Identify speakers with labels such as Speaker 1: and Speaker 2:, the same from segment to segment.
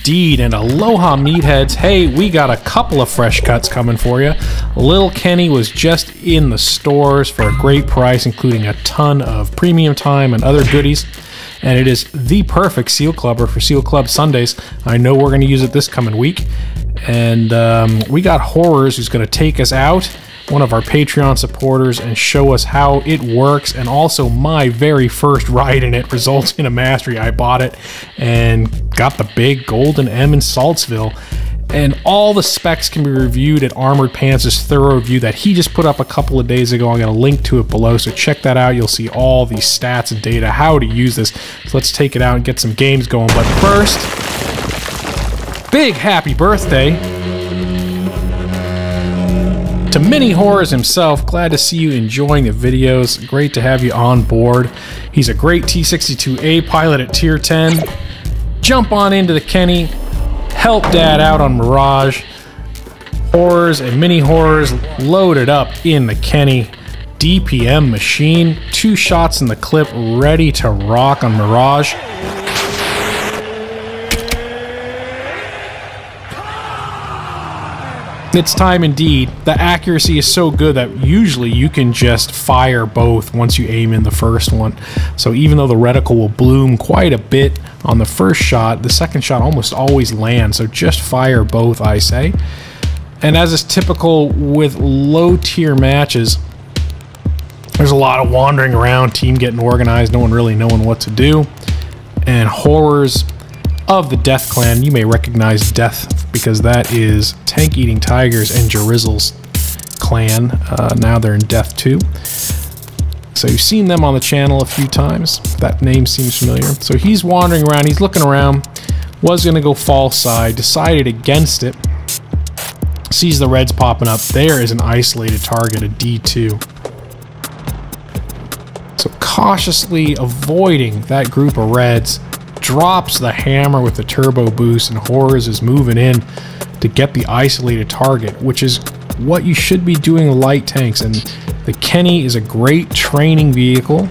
Speaker 1: indeed, and aloha meatheads. Hey, we got a couple of fresh cuts coming for you. Lil Kenny was just in the stores for a great price, including a ton of premium time and other goodies. And it is the perfect Seal Clubber for Seal Club Sundays. I know we're going to use it this coming week. And we got Horrors, who's going to take us out, one of our Patreon supporters, and show us how it works. And also my very first ride in it results in a mastery. I bought it and got the big golden M in Saltsville. And all the specs can be reviewed at Armored Pants' thorough review that he just put up a couple of days ago. I'm going to link to it below, so check that out. You'll see all the stats and data, how to use this. So let's take it out and get some games going. But first, big happy birthday to Mini Horrors himself. Glad to see you enjoying the videos. Great to have you on board. He's a great T-62A pilot at Tier 10. Jump on into the Kenny. Help Dad out on Mirage. Horrors and Mini Horrors loaded up in the Kenny. DPM machine. 2 shots in the clip, ready to rock on Mirage. It's time indeed. The accuracy is so good that usually you can just fire both once you aim in the first one. So even though the reticle will bloom quite a bit on the first shot, the second shot almost always lands. So just fire both, I say. And as is typical with low tier matches, there's a lot of wandering around, team getting organized, no one really knowing what to do. And Horrors of the Death Clan, you may recognize Death because that is Tank Eating Tigers and Jerizzle's clan. Now they're in Death 2. So you've seen them on the channel a few times. That name seems familiar. So he's wandering around, he's looking around, was going to go fall side, decided against it, sees the reds popping up. There is an isolated target, a D2. So cautiously avoiding that group of reds, drops the hammer with the turbo boost, and Horrors is moving in to get the isolated target, which is what you should be doing with light tanks. And the Kenny is a great training vehicle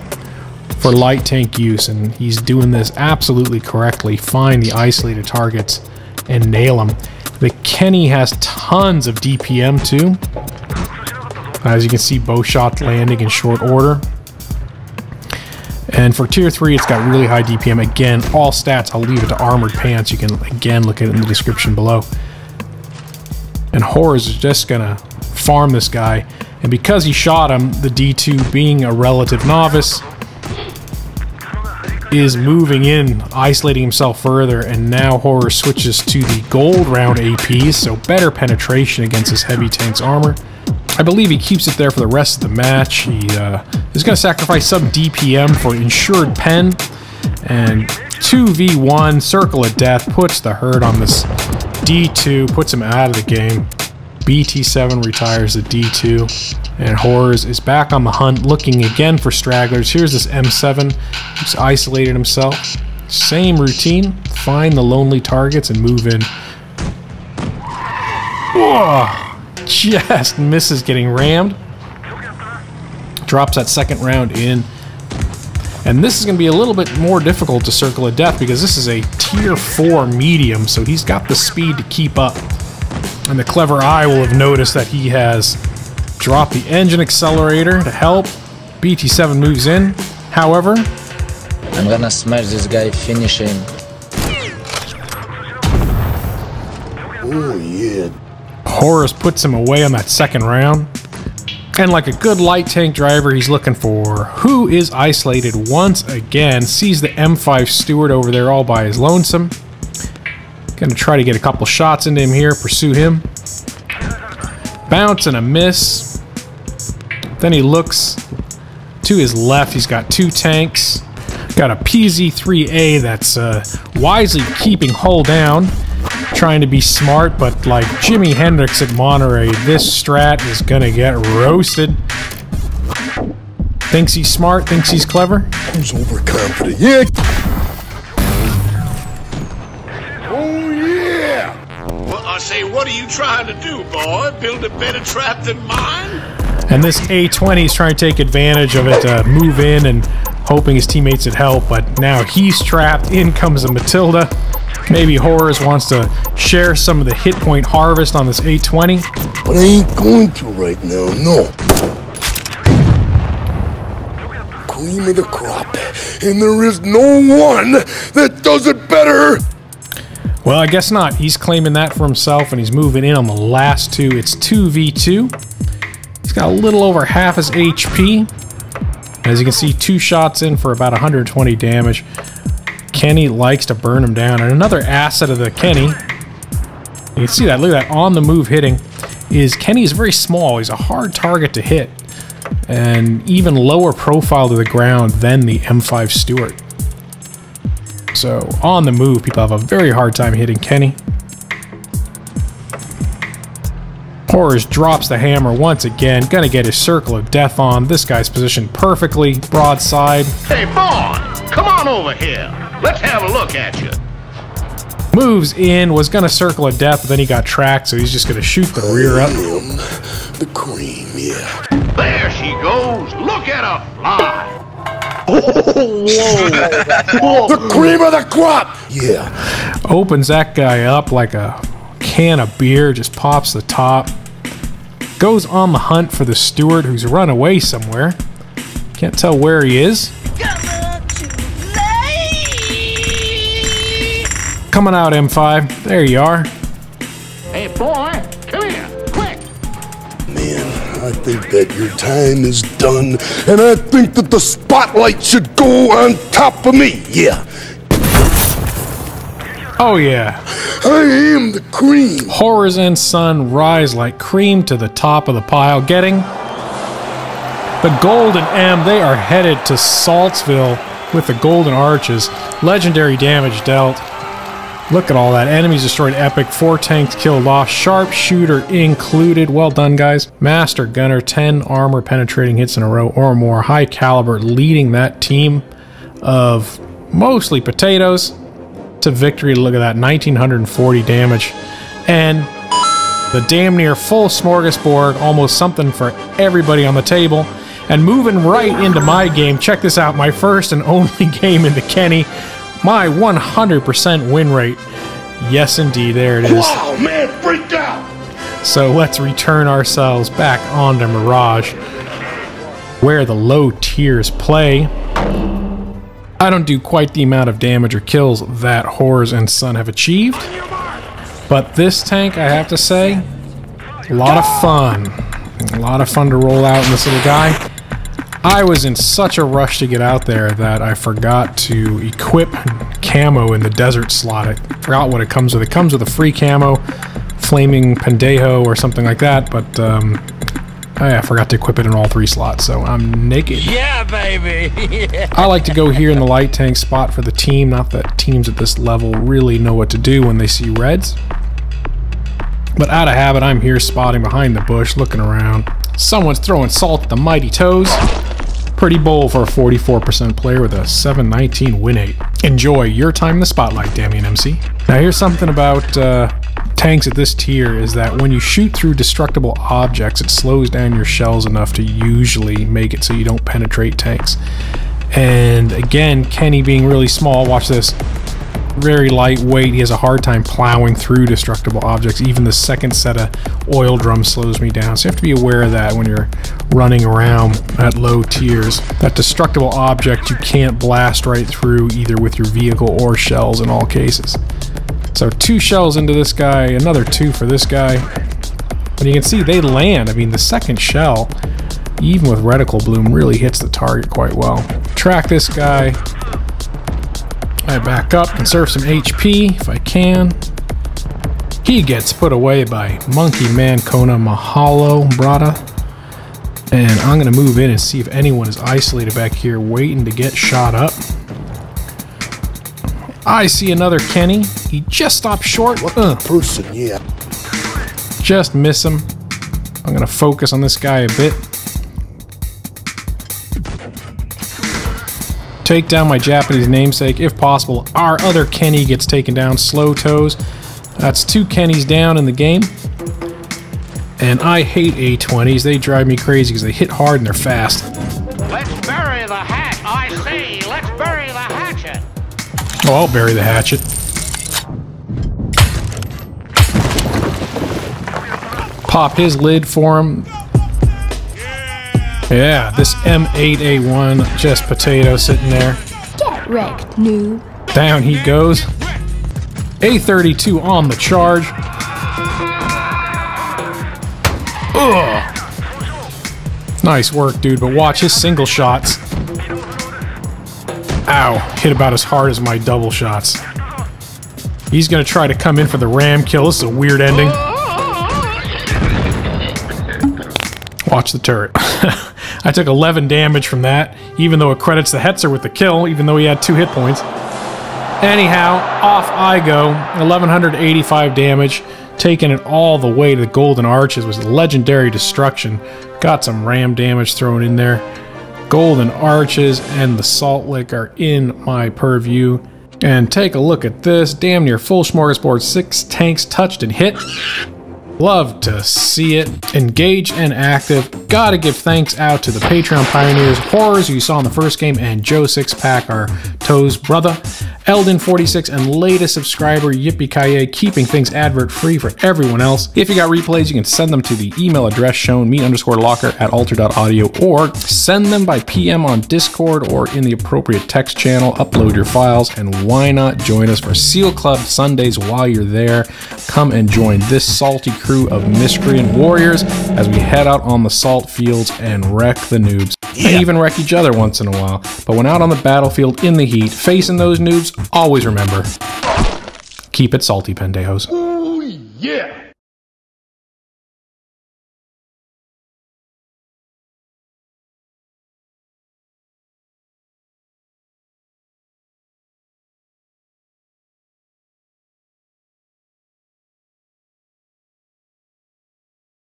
Speaker 1: for light tank use, and he's doing this absolutely correctly. Find the isolated targets and nail them. The Kenny has tons of DPM too. As you can see, both shots landing in short order. And for Tier 3, it's got really high DPM. Again, all stats, I'll leave it to Armored Pants. You can, again, look at it in the description below. And Horrors is just going to farm this guy. And because he shot him, the D2, being a relative novice, is moving in, isolating himself further. And now Horrors switches to the gold round APs, so better penetration against his heavy tank's armor. I believe he keeps it there for the rest of the match. He is going to sacrifice some DPM for ensured pen. And 2v1, Circle of Death, puts the hurt on this D2, puts him out of the game. BT7 retires the D2. And Horrors is back on the hunt, looking again for stragglers. Here's this M7, who's isolated himself. Same routine, find the lonely targets and move in. Whoa! Just misses getting rammed. Drops that second round in. And this is going to be a little bit more difficult to Circle of Death because this is a Tier 4 medium, so he's got the speed to keep up. And the clever eye will have noticed that he has dropped the engine accelerator to help. BT7 moves in. However,
Speaker 2: I'm gonna smash this guy, finish him.
Speaker 3: Oh yeah.
Speaker 1: Horrors puts him away on that second round. And like a good light tank driver, he's looking for who is isolated once again. Sees the M5 Steward over there all by his lonesome. Gonna try to get a couple shots into him here, pursue him. Bounce and a miss. Then he looks to his left, he's got 2 tanks. Got a PZ-3A that's wisely keeping hull down. Trying to be smart, but like Jimi Hendrix at Monterey, this strat is gonna get roasted. Thinks he's smart, thinks he's clever.
Speaker 3: Who's overconfident? Yeah! Oh yeah!
Speaker 4: Well, I say, what are you trying to do, boy? Build a better trap than mine?
Speaker 1: And this A20 is trying to take advantage of it, move in and hoping his teammates would help, but now he's trapped. In comes a Matilda. Maybe Horrors wants to share some of the hit point harvest on this 820.
Speaker 3: But I ain't going to right now, no. Cream of the crop, and there is no one that does it better.
Speaker 1: Well, I guess not. He's claiming that for himself, and he's moving in on the last two. It's 2v2. He's got a little over half his HP. As you can see, 2 shots in for about 120 damage. Kenny likes to burn him down. And another asset of the Kenny, you can see that, look at that, on the move hitting, is Kenny is very small. He's a hard target to hit. And even lower profile to the ground than the M5 Stuart. So, on the move, people have a very hard time hitting Kenny. Horrors drops the hammer once again. Gonna get his circle of death on. This guy's positioned perfectly. Broadside.
Speaker 4: Hey, boy, come on over here. Let's have a look at you.
Speaker 1: Moves in, was gonna circle of death, but then he got tracked, so he's just gonna shoot the rear up.
Speaker 3: The cream, yeah.
Speaker 4: There she goes. Look at her fly.
Speaker 3: The cream of the crop, yeah.
Speaker 1: Opens that guy up like a can of beer, just pops the top. Goes on the hunt for the Steward, who's run away somewhere. Can't tell where he is. Coming out, M5. There you are.
Speaker 4: Hey, boy, come here, quick.
Speaker 3: Man, I think that your time is done, and I think that the spotlight should go on top of me, yeah.
Speaker 1: Oh yeah.
Speaker 3: I am the cream.
Speaker 1: Horrors and Son rise like cream to the top of the pile, getting the Golden M. They are headed to Saltsville with the Golden Arches. Legendary damage dealt. Look at all that. Enemies destroyed epic. 4 tanks killed off. Sharpshooter included. Well done, guys. Master Gunner, 10 armor penetrating hits in a row or more. High caliber leading that team of mostly potatoes to victory. Look at that. 1940 damage. And the damn near full smorgasbord. Almost something for everybody on the table. And moving right into my game. Check this out. My first and only game into Kenny. My 100% win rate. Yes, indeed. There it is.
Speaker 3: Wow, man, freaked out.
Speaker 1: So let's return ourselves back onto Mirage, where the low tiers play. I don't do quite the amount of damage or kills that Horrors and Son have achieved. But this tank, I have to say, a lot of fun. A lot of fun to roll out in this little guy. I was in such a rush to get out there that I forgot to equip camo in the desert slot. I forgot what it comes with. It comes with a free camo, flaming pendejo or something like that, but I forgot to equip it in all 3 slots, so I'm naked.
Speaker 5: Yeah, baby! Yeah.
Speaker 1: I like to go here in the light tank spot for the team. Not that teams at this level really know what to do when they see reds. But out of habit, I'm here spotting behind the bush, looking around. Someone's throwing salt at the mighty toes. Pretty bold for a 44% player with a 719 win rate. Enjoy your time in the spotlight, Damien MC. Now here's something about tanks at this tier is that when you shoot through destructible objects, it slows down your shells enough to usually make it so you don't penetrate tanks. And again, Kenny being really small, watch this. Very lightweight, he has a hard time plowing through destructible objects. Even the second set of oil drums slows me down. So you have to be aware of that when you're running around at low tiers. That destructible object you can't blast right through either with your vehicle or shells in all cases. So 2 shells into this guy, another 2 for this guy. And you can see they land. I mean, the second shell, even with reticle bloom, really hits the target quite well. Track this guy. I back up, conserve some HP if I can. He gets put away by Monkey Man Kona Mahalo Brada. And I'm going to move in and see if anyone is isolated back here waiting to get shot up. I see another Kenny. He just stopped short.
Speaker 3: Person, yeah.
Speaker 1: Just miss him. I'm going to focus on this guy a bit. Take down my Japanese namesake if possible. Our other Kenny gets taken down. Slow toes. That's 2 Kennys down in the game. And I hate A20s. They drive me crazy because they hit hard and they're fast.
Speaker 4: Let's bury the hat, I say. Let's bury the hatchet.
Speaker 1: Oh, I'll bury the hatchet. Pop his lid for him. Yeah, this M8A1, just potato sitting there.
Speaker 6: Get wrecked, noob.
Speaker 1: Down he goes. A32 on the charge. Ugh. Nice work, dude, but watch his single shots. Ow, hit about as hard as my double shots. He's gonna try to come in for the ram kill. This is a weird ending. Watch the turret. I took 11 damage from that, even though it credits the Hetzer with the kill, even though he had 2 hit points. Anyhow, off I go. 1185 damage. Taking it all the way to the Golden Arches was legendary destruction. Got some ram damage thrown in there. Golden Arches and the Salt Lick are in my purview. And take a look at this. Damn near full smorgasbord. 6 tanks touched and hit. Love to see it. Engaged and active. Gotta give thanks out to the Patreon pioneers, Horrors, who you saw in the first game, and Joe Sixpack, our Toes brother, Eldon46, and latest subscriber, Yippee-Ki-Yay, keeping things advert-free for everyone else. If you got replays, you can send them to the email address shown, me_locker@alter.audio, or send them by PM on Discord or in the appropriate text channel. Upload your files, and why not join us for Seal Club Sundays while you're there. Come and join this salty crew of miscreant warriors as we head out on the salt fields and wreck the noobs. And even wreck each other once in a while. But when out on the battlefield in the heat, facing those noobs, always remember, keep it salty, pendejos.
Speaker 3: Ooh, yeah.